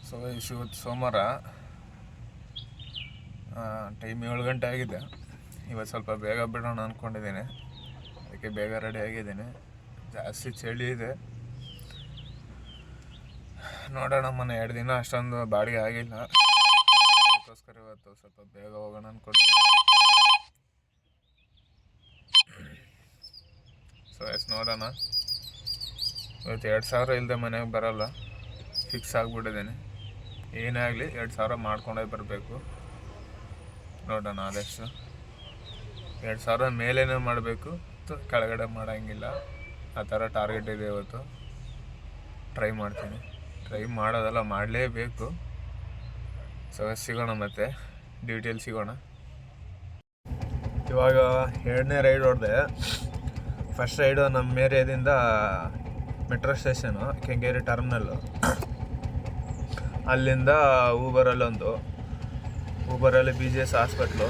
So ಇವತ್ತು ಸೋಮವಾರ, time 7 ಗಂಟೆ ಆಗಿದೆ. ಇವತ್ತು ಸ್ವಲ್ಪ ಬೇಗ ಬಿಡೋಣ ಅಂದ್ಕೊಂಡಿದ್ದೀನಿ, ಅದಕ್ಕೆ ಬೇಗ ರೆಡಿ ಆಗಿದ್ದೀನಿ. ಜಾಸ್ತಿ ಚಳಿ ಇದೆ, ನೋಡೋಣ. ಮೊನ್ನೆ 2 ದಿನ ಅಷ್ಟೊಂದು ಬಾಡಿಗೆ ಆಗಿಲ್ಲ, ಅದಕ್ಕೋಸ್ಕರ ಇವತ್ತು ಸ್ವಲ್ಪ ಬೇಗ ಹೋಗೋಣ ಅಂದ್ಕೊಂಡಿದ್ದೀನಿ. ಸೊ ನೋಡೋಣ. ಇವತ್ತು 2,000 ಇಲ್ಲದೆ ಮನೆಗೆ ಬರೋಲ್ಲ, ಫಿಕ್ಸ್ ಆಗಿಬಿಟ್ಟಿದ್ದೀನಿ. ಏನೇ ಆಗಲಿ 2,000 ಮಾಡ್ಕೊಂಡೇ ಬರಬೇಕು. ನೋಡೋಣ, ಆದಷ್ಟು 2,000 ಮೇಲೇ ಮಾಡಬೇಕು, ಕೆಳಗಡೆ ಮಾಡೋಂಗಿಲ್ಲ. ಆ ಥರ ಟಾರ್ಗೆಟ್ ಇದೆ. ಇವತ್ತು ಟ್ರೈ ಮಾಡ್ತೀನಿ, ಟ್ರೈ ಮಾಡೋದೆಲ್ಲ ಮಾಡಲೇಬೇಕು. ಸೊ ಸಿಗೋಣ, ಮತ್ತೆ ಡ್ಯೂಟಿಯಲ್ಲಿ ಸಿಗೋಣ. ಇವಾಗ 2ನೇ ರೈಡ್ ಹೊಡೆದೆ. ಫಸ್ಟ್ ರೈಡು ನಮ್ಮ ಏರಿಯಾದಿಂದ ಮೆಟ್ರೋ ಸ್ಟೇಷನು, ಕೆಂಗೇರಿ ಟರ್ಮಿನಲ್ಲು. ಅಲ್ಲಿಂದ ಊಬರಲ್ಲಿ BGS ಹಾಸ್ಪಿಟ್ಲು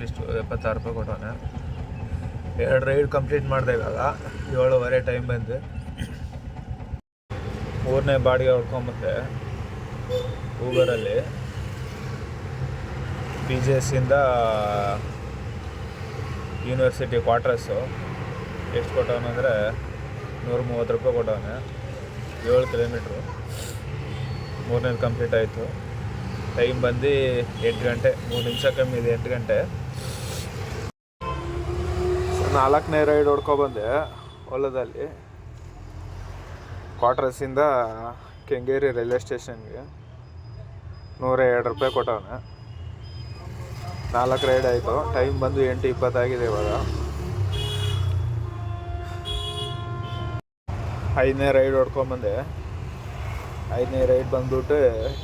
ಇಷ್ಟು 76 ರೂಪಾಯಿ ಕೊಟ್ಟವನೆ. 2 ರೈಡ್ ಕಂಪ್ಲೀಟ್ ಮಾಡಿದೆ. ಇವಾಗ 7:30 ಟೈಮ್ ಬಂದು 3ನೇ ಬಾಡಿಗೆ ಹೊಡ್ಕೊಂಬಂದೆ ಊಬರಲ್ಲಿ. BGSಯಿಂದ ಯೂನಿವರ್ಸಿಟಿ ಕ್ವಾರ್ಟರ್ಸು ಎಷ್ಟು ಕೊಟ್ಟವನಂದರೆ 130 ರೂಪಾಯಿ ಕೊಟ್ಟವನೆ. 7 ಕಿಲೋಮೀಟ್ರು. 3ನೇದು ಕಂಪ್ಲೀಟ್ ಆಯಿತು. ಟೈಮ್ ಬಂದು 8 ಗಂಟೆ, 3 ನಿಮಿಷ ಕಮ್ಮಿ ಇದೆ, 8 ಗಂಟೆ. 4ನೇ ರೈಡ್ ಹೊಡ್ಕೊಬಂದೆ ಹೊಲದಲ್ಲಿ. ಕ್ವಾರ್ಟರ್ಸಿಂದ ಕೆಂಗೇರಿ ರೈಲ್ವೆ ಸ್ಟೇಷನ್ಗೆ 102 ರೂಪಾಯಿ ಕೊಟ್ಟವನೆ. 4 ರೈಡ್ ಆಯಿತು. ಟೈಮ್ ಬಂದು 8:20 ಆಗಿದೆ. ಇವಾಗ 5ನೇ ರೈಡ್ ಹೊಡ್ಕೊಂಬಂದೆ. 5ನೇ ರೈಡ್ ಬಂದ್ಬಿಟ್ಟು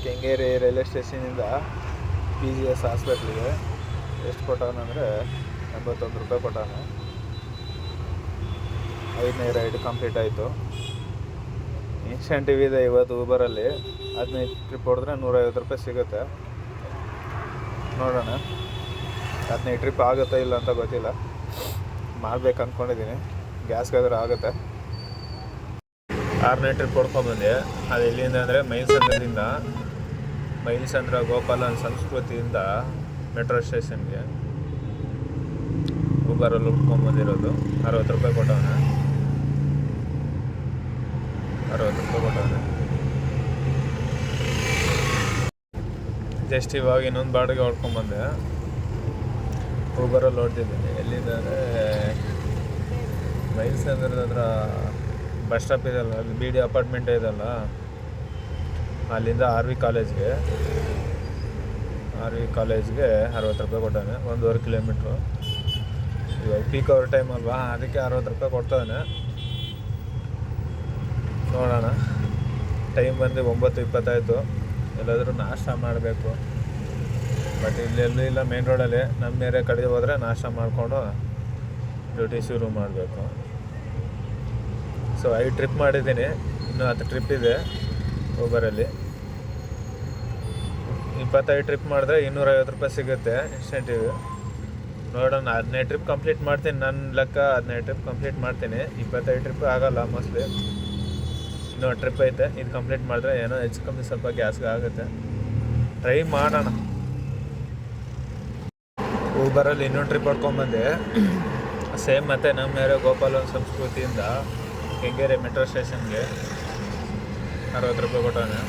ಕೆಂಗೇರಿ ರೈಲ್ವೆ ಸ್ಟೇಷನಿಂದ BGS ಹಾಸ್ಪಿಟ್ಲಿಗೆ ಎಷ್ಟು ಕೊಟ್ಟವನಂದರೆ 81 ರೂಪಾಯಿ ಕೊಟ್ಟವನು. 5ನೇ ರೈಡ್ ಕಂಪ್ಲೀಟ್ ಆಯಿತು. ಇನ್ಸೆಂಟಿವ್ ಇದೆ ಇವತ್ತು ಊಬರಲ್ಲಿ. 15 ಟ್ರಿಪ್ ಹೊಡೆದ್ರೆ 150 ರೂಪಾಯಿ ಸಿಗುತ್ತೆ. ನೋಡೋಣ, 15 ಟ್ರಿಪ್ ಆಗುತ್ತಾ ಇಲ್ಲ ಅಂತ ಗೊತ್ತಿಲ್ಲ. ಮಾಡ್ಬೇಕು ಅಂದ್ಕೊಂಡಿದ್ದೀನಿ. ಗ್ಯಾಸ್ಗಾದ್ರೆ ಆಗುತ್ತೆ. 6ನೇ ಟ್ರಿಪ್ ಹೊಡ್ಕೊಂಡ್ಬಂದೆ. ಅದು ಎಲ್ಲಿಂದ ಅಂದರೆ ಮೈಲ್ಸಂದ್ರ ಗೋಪಾಲನ್ ಸಂಸ್ಕೃತಿಯಿಂದ ಮೆಟ್ರೋ ಸ್ಟೇಷನ್ಗೆ ಊಬರಲ್ಲಿ ಉಟ್ಕೊಂಡ್ಬಂದಿರೋದು. 60 ರೂಪಾಯಿ ಕೊಟ್ಟವನೆ. 60 ರೂಪಾಯಿ ಕೊಟ್ಟವನೆ. ಜಸ್ಟ್ ಇವಾಗ ಇನ್ನೊಂದು ಬಾಡಿಗೆ ಹೊಡ್ಕೊಂಡ್ಬಂದೆ. ಊಬರಲ್ಲಿ ಹೊಡ್ತಿದ್ದೀನಿ. ಎಲ್ಲಿಂದ ಅಂದರೆ ಮೈಲ್ಸಂದ್ರದ ಹತ್ರ ಬಸ್ ಸ್ಟಾಪ್ ಇದೆಯಲ್ಲ, ಅಲ್ಲಿ BD ಅಪಾರ್ಟ್ಮೆಂಟ್ ಇದೆಯಲ್ಲ, ಅಲ್ಲಿಂದ RV ಕಾಲೇಜ್ಗೆ 60 ರೂಪಾಯಿ ಕೊಟ್ಟಾನೆ. 1.5 ಕಿಲೋಮೀಟ್ರು. ಇವಾಗ ಪೀಕ್ ಅವರ್ ಟೈಮ್ ಅಲ್ವಾ, ಅದಕ್ಕೆ 60 ರೂಪಾಯಿ ಕೊಡ್ತಾನೆ. ನೋಡೋಣ. ಟೈಮ್ ಬಂದು 9:20 ಆಯಿತು. ಎಲ್ಲಾದರೂ ನಾಷ್ಟ ಮಾಡಬೇಕು, ಬಟ್ ಇಲ್ಲೆಲ್ಲೂ ಇಲ್ಲ. ಮೇನ್ ರೋಡಲ್ಲಿ ನಮ್ಮ ಏರಿಯಾ ಕಡೆ ಹೋದರೆ ನಾಷ್ಟ ಮಾಡಿಕೊಂಡು ಡ್ಯೂಟಿ ಶುರು ಮಾಡಬೇಕು. ಸೊ 5 ಟ್ರಿಪ್ ಮಾಡಿದ್ದೀನಿ, ಇನ್ನೂ 10 ಟ್ರಿಪ್ ಇದೆ ಊಬರಲ್ಲಿ. 25 ಟ್ರಿಪ್ ಮಾಡಿದ್ರೆ 250 ರೂಪಾಯಿ ಸಿಗುತ್ತೆ ಇನ್ಸೆಂಟಿವ್. ನೋಡೋಣ, 15 ಟ್ರಿಪ್ ಕಂಪ್ಲೀಟ್ ಮಾಡ್ತೀನಿ. ನನ್ನ ಲೆಕ್ಕ 15 ಟ್ರಿಪ್ ಕಂಪ್ಲೀಟ್ ಮಾಡ್ತೀನಿ. 25 ಟ್ರಿಪ್ ಆಗೋಲ್ಲ ಮೋಸ್ಟ್ಲಿ. ಇನ್ನೂ ಟ್ರಿಪ್ ಐತೆ. ಇದು ಕಂಪ್ಲೀಟ್ ಮಾಡಿದ್ರೆ ಏನೋ ಹೆಚ್ಚು ಕಮ್ಮಿ ಸ್ವಲ್ಪ ಗ್ಯಾಸ್ಗೆ ಆಗುತ್ತೆ. ಟ್ರೈ ಮಾಡೋಣ. ಊಬರಲ್ಲಿ ಇನ್ನೊಂದು ಟ್ರಿಪ್ ಹೊಡ್ಕೊಂಡ್ಬಂದೆ. ಸೇಮ್ ಮತ್ತು ನಮ್ಮ ಏರಿಯಾ ಗೋಪಾಲನ್ ಸಂಸ್ಕೃತಿಯಿಂದ ಕೆಂಗೇರಿ ಮೆಟ್ರೋ ಸ್ಟೇಷನ್ಗೆ 60 ರೂಪಾಯಿ ಕೊಟ್ಟವನೆ.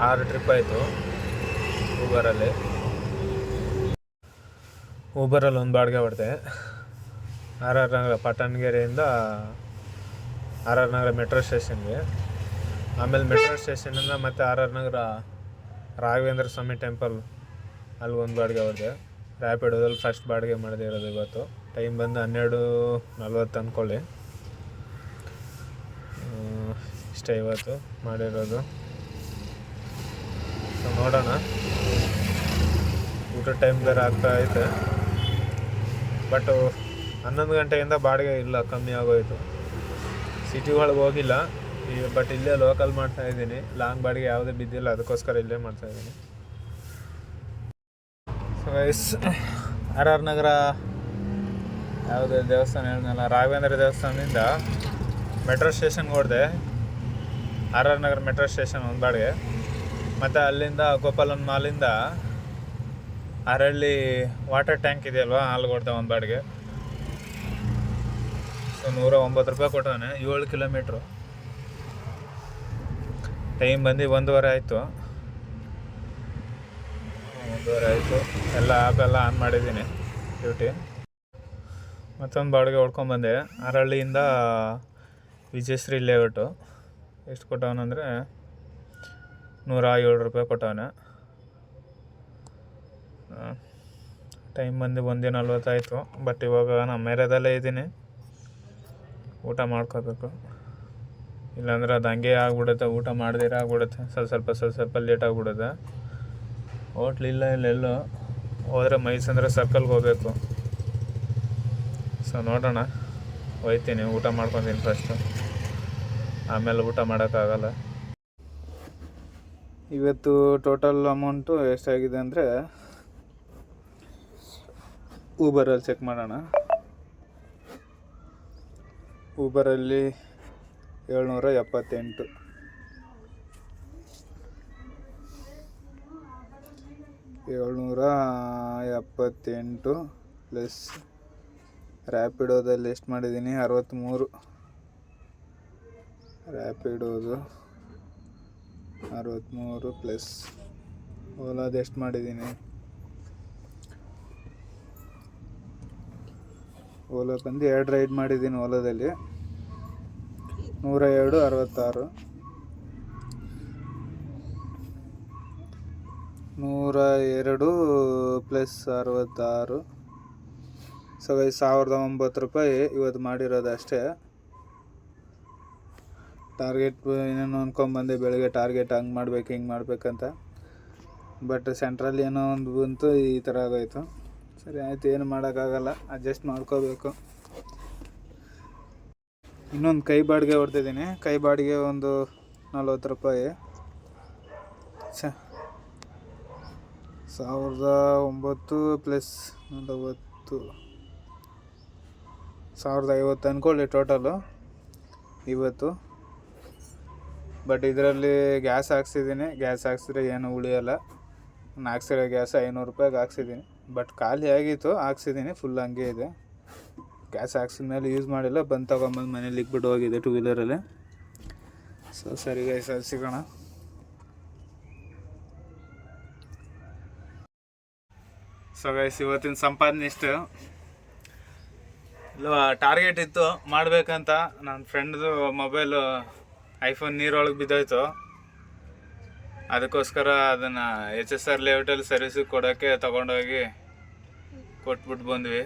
6 ಟ್ರಿಪ್ ಆಯಿತು ಊಬರಲ್ಲಿ. ಒಂದು ಬಾಡಿಗೆ ಹೊಡೆದೆ. RR ನಗರ ಪಟ್ಟಣಗೆರೆಯಿಂದ RR ನಗರ ಮೆಟ್ರೋ ಸ್ಟೇಷನ್ಗೆ. ಆಮೇಲೆ ಮೆಟ್ರೋ ಸ್ಟೇಷನಿಂದ ಮತ್ತು RR ನಗರ ರಾಘವೇಂದ್ರ ಸ್ವಾಮಿ ಟೆಂಪಲ್, ಅಲ್ಲಿ ಒಂದು ಬಾಡಿಗೆ ಹೊಡೆದೆ. ರ್ಯಾಪಿಡೋದಲ್ಲಿ ಫಸ್ಟ್ ಬಾಡಿಗೆ ಮಾಡದೇ ಇರೋದು ಇವತ್ತು. ಟೈಮ್ ಬಂದು 12:40 ಅಂದ್ಕೊಳ್ಳಿ. ಇಷ್ಟೇ ಇವತ್ತು ಮಾಡಿರೋದು. ಸೊ ನೋಡೋಣ. ಊಟ ಟೈಮ್ ಬೇರೆ ಆಗ್ತಾ ಐತೆ, ಬಟ್ 11 ಗಂಟೆಯಿಂದ ಬಾಡಿಗೆ ಇಲ್ಲ, ಕಮ್ಮಿ ಆಗೋಯಿತು. ಸಿಟಿ ಒಳಗೆ ಹೋಗಿಲ್ಲ ಈಗ, ಬಟ್ ಇಲ್ಲೇ ಲೋಕಲ್ ಮಾಡ್ತಾಯಿದ್ದೀನಿ. ಲಾಂಗ್ ಬಾಡಿಗೆ ಯಾವುದೇ ಬಿದ್ದಿಲ್ಲ, ಅದಕ್ಕೋಸ್ಕರ ಇಲ್ಲೇ ಮಾಡ್ತಾಯಿದ್ದೀನಿ. ಸೊ RR ನಗರ ಯಾವುದೇ ದೇವಸ್ಥಾನ ಹೇಳಿದ್ನಲ್ಲ, ರಾಘವೇಂದ್ರ ದೇವಸ್ಥಾನದಿಂದ ಮೆಟ್ರೋ ಸ್ಟೇಷನ್ಗೆ ಹೊಡೆದೆ. ಆರ್ ಆರ್ ನಗರ ಮೆಟ್ರೋ ಸ್ಟೇಷನ್ ಒಂದು ಬಾಡಿಗೆ, ಮತ್ತು ಅಲ್ಲಿಂದ ಗೋಪಾಲನ್ ಮಾಲಿಂದ ಅರಳ್ಳಿ ವಾಟರ್ ಟ್ಯಾಂಕ್ ಇದೆಯಲ್ವ, ಅಲ್ಲಿ ಕೊಡ್ತಾವೆ ಒಂದು ಬಾಡಿಗೆ. ಸೊ 109 ರೂಪಾಯಿ ಕೊಟ್ಟವನೆ, 7 ಕಿಲೋಮೀಟ್ರು. ಟೈಮ್ ಬಂದು 1:15 ಆಯಿತು. 1:15 ಆಯಿತು. ಎಲ್ಲ ಆ್ಯಪೆಲ್ಲ ಆನ್ ಮಾಡಿದ್ದೀನಿ ಡ್ಯೂಟಿ. ಮತ್ತೊಂದು ಬಾಡಿಗೆ ಹೊಡ್ಕೊಂಬಂದೆ, ಅರಳ್ಳಿಯಿಂದ ವಿಜಯಶ್ರೀ ಲೇಔಟು. ಎಷ್ಟು ಕೊಟ್ಟವನಂದರೆ 107 ರೂಪಾಯಿ ಕೊಟ್ಟವನೆ. ಟೈಮ್ ಬಂದು 1:40 ಆಯಿತು. ಬಟ್ ಇವಾಗ ನಮ್ಮ ಏರಿಯಾದಲ್ಲೇ ಇದ್ದೀನಿ, ಊಟ ಮಾಡ್ಕೋಬೇಕು. ಇಲ್ಲಾಂದ್ರೆ ಅದು ಹಂಗೆ ಆಗ್ಬಿಡುತ್ತೆ, ಊಟ ಮಾಡ್ದಿರ ಆಗ್ಬಿಡುತ್ತೆ. ಸ್ವಲ್ಪ ಲೇಟ್ ಆಗಿಬಿಡುತ್ತೆ. ಹೋಟ್ಲಿಲ್ಲ ಇಲ್ಲೆಲ್ಲೋ ಹೋದರೆ ಮೈಸಂದ್ರ ಸರ್ಕಲ್ಗೆ ಹೋಗ್ಬೇಕು. ಸೊ ನೋಡೋಣ, ಹೋಯ್ತೀನಿ, ಊಟ ಮಾಡ್ಕೊತೀನಿ ಫಸ್ಟು, ಆಮೇಲೆ ಊಟ ಮಾಡೋಕ್ಕಾಗಲ್ಲ. ಇವತ್ತು ಟೋಟಲ್ ಅಮೌಂಟು ಎಷ್ಟಾಗಿದೆ ಅಂದರೆ, ಊಬರಲ್ಲಿ ಚೆಕ್ ಮಾಡೋಣ. ಊಬರಲ್ಲಿ 778. ಪ್ಲಸ್ ರ್ಯಾಪಿಡೋದಲ್ಲಿ ಎಷ್ಟು ಮಾಡಿದ್ದೀನಿ, 63. ರ್ಯಾಪಿಡೋದು 63 ಪ್ಲಸ್ ಓಲಾದು ಎಷ್ಟು ಮಾಡಿದ್ದೀನಿ, ಓಲಾ ಬಂದು 2 ರೈಡ್ ಮಾಡಿದ್ದೀನಿ. ಓಲಾದಲ್ಲಿ 102.66, 102 ಪ್ಲಸ್ 66. ಸೊ 1009 ರೂಪಾಯಿ ಇವತ್ತು ಮಾಡಿರೋದು ಅಷ್ಟೇ. ಟಾರ್ಗೆಟ್ ಏನೇನೋ ಅಂದ್ಕೊಂಬಂದೆ ಬೆಳಗ್ಗೆ, ಟಾರ್ಗೆಟ್ ಹಂಗೆ ಮಾಡ್ಬೇಕು ಹಿಂಗೆ ಮಾಡ್ಬೇಕಂತ. ಬಟ್ ಸೆಂಟ್ರಲ್ಲಿ ಏನೋ ಒಂದು ಬಂತು, ಈ ಥರ ಆಗೋಯ್ತು. ಸರಿ ಆಯಿತು, ಏನು ಮಾಡೋಕ್ಕಾಗಲ್ಲ, ಅಡ್ಜಸ್ಟ್ ಮಾಡ್ಕೋಬೇಕು. ಇನ್ನೊಂದು ಕೈ ಬಾಡಿಗೆ ಹೊಡ್ತಿದ್ದೀನಿ. ಕೈ ಬಾಡಿಗೆ ಒಂದು 40 ರೂಪಾಯಿ. 1009 ಪ್ಲಸ್ 40, 1050 ಅಂದ್ಕೊಳ್ಳಿ ಟೋಟಲು ಇವತ್ತು. ಬಟ್ ಇದರಲ್ಲಿ ಗ್ಯಾಸ್ ಹಾಕ್ಸಿದ್ದೀನಿ. ಗ್ಯಾಸ್ ಹಾಕ್ಸಿದ್ರೆ ಏನು ಉಳಿಯೋಲ್ಲ. ನಾನು ಹಾಕ್ಸಿರೋ ಗ್ಯಾಸ್ 500 ರೂಪಾಯಿಗೆ ಹಾಕ್ಸಿದ್ದೀನಿ. ಬಟ್ ಖಾಲಿ ಆಗಿತ್ತು, ಹಾಕ್ಸಿದ್ದೀನಿ, ಫುಲ್ ಹಂಗೆ ಇದೆ. ಗ್ಯಾಸ್ ಹಾಕ್ಸಿದ ಮೇಲೆ ಯೂಸ್ ಮಾಡಿಲ್ಲ, ಬಂದು ತೊಗೊಂಬಂದು ಮನೇಲಿ ಇಕ್ಬಿಟ್ಟು ಹೋಗಿದೆ 2 ವೀಲರಲ್ಲಿ. ಸೊ ಸರಿ ಗೈಸ್, ಅಲ್ಲಿ ಸಿಗೋಣ. ಸೊ ಗೈಸ್, ಇವತ್ತಿನ ಸಂಪಾದನೆ ಇಷ್ಟು. ಇಲ್ವಾ, ಟಾರ್ಗೆಟ್ ಇತ್ತು ಮಾಡಬೇಕಂತ. ನನ್ನ ಫ್ರೆಂಡ್ದು ಮೊಬೈಲು ಐಫೋನ್ ನೀರೊಳಗೆ ಬಿದ್ದೋಯ್ತು. ಅದಕ್ಕೋಸ್ಕರ ಅದನ್ನು HSR ಲೇಔಟಲ್ಲಿ ಸರ್ವಿಸಿಗೆ ಕೊಡೋಕ್ಕೆ ತೊಗೊಂಡೋಗಿ ಕೊಟ್ಬಿಟ್ಟು ಬಂದ್ವಿ.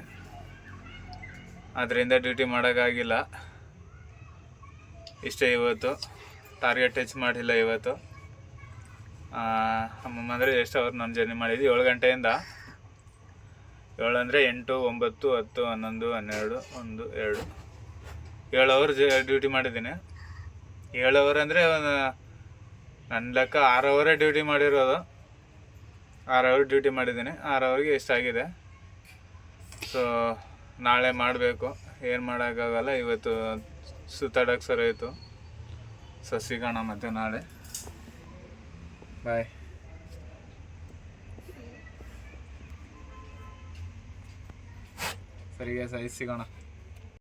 ಅದರಿಂದ ಡ್ಯೂಟಿ ಮಾಡೋಕ್ಕಾಗಿಲ್ಲ. ಇಷ್ಟೇ ಇವತ್ತು. ಟಾರ್ಗೆಟ್ ಟಚ್ ಮಾಡಿಲ್ಲ ಇವತ್ತು. ಅಂದರೆ ಎಷ್ಟು ಅವರ್ ನಾನು ಜರ್ನಿ ಮಾಡಿದ್ವಿ, 7 ಗಂಟೆಯಿಂದ. 7 ಅಂದರೆ 8, 9, 10, 11, 12, 1, 2, 7 ಅವರ್ ಡ್ಯೂಟಿ ಮಾಡಿದ್ದೀನಿ. 7 ಅವರ್ ಅಂದರೆ ನನ್ನ ಲೆಕ್ಕ 6 ಅವರೇ ಡ್ಯೂಟಿ ಮಾಡಿರೋದು. 6 ಅವರ್ ಡ್ಯೂಟಿ ಮಾಡಿದ್ದೀನಿ. 6 ಅವರ್ಗೆ ಎಷ್ಟಾಗಿದೆ. ಸೊ ನಾಳೆ ಮಾಡಬೇಕು, ಏನು ಮಾಡೋಕ್ಕಾಗಲ್ಲ. ಇವತ್ತು ಸುತ್ತಾಡೋಕ್ಕೆ ಸರಿ ಆಯಿತು. ಸೊ ಸಿಗೋಣ ಮತ್ತೆ ನಾಳೆ. ಬಾಯ್. ಸರಿಗೆ ಸಿಗೋಣ.